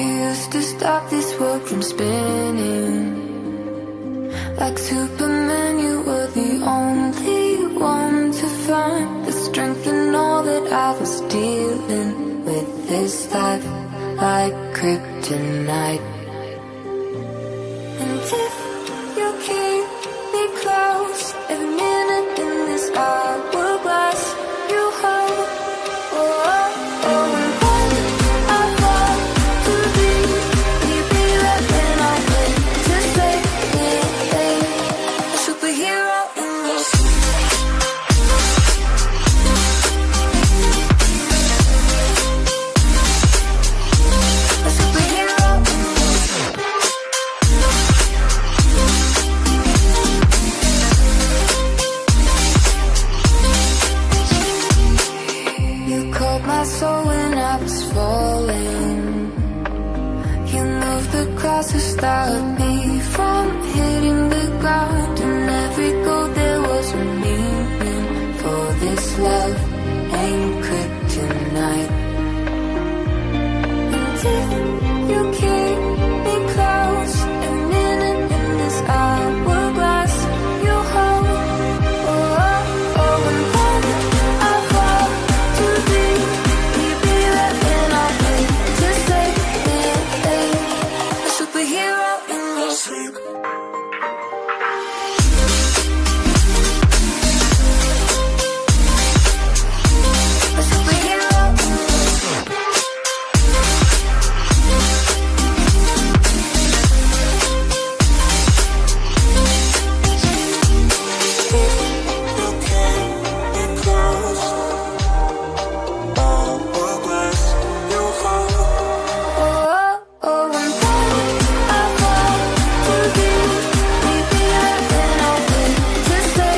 used to stop this world from spinning. Like Superman, you were the only one to find the strength in all that I was dealing with this life, like kryptonite. And if you keep me close, every minute in this hourglass you hold. Oh, oh, oh, and when I fall to thee, you be right when I wait to say a superhero in your sleep. A superhero in your sleep. You called my soul when I was falling. You moved the cross to stop me from hitting the ground. And every goal there was a meaning, for this love ain't kryptonite. And if you keep me close, every minute in this hourglass you hold. Oh, oh, oh, and when I fall to thee, you be right when I wait to say a superhero in your sleep. A superhero in your sleep. Oh, oh, oh, and when I fall to thee, you be right when I wait to say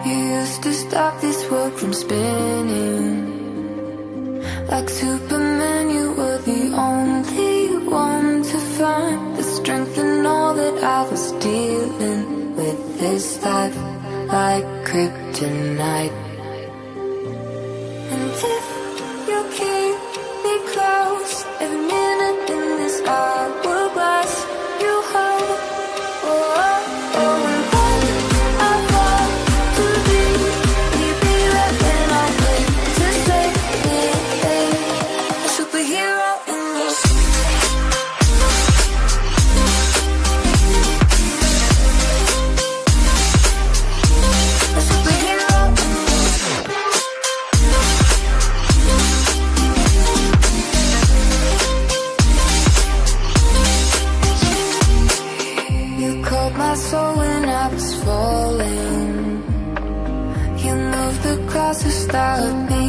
You used to stop this world from spinning. Like Superman, you were the only one to find the strength in all that I was dealing with this life, like kryptonite. And if you keep me close, every minute in this hourglass you hold. Oh, oh, oh, and when I fall to thee, you be right when I wait to say a superhero in your sleep. A superhero in your sleep. You called my soul when I was falling. You moved the cross to stop me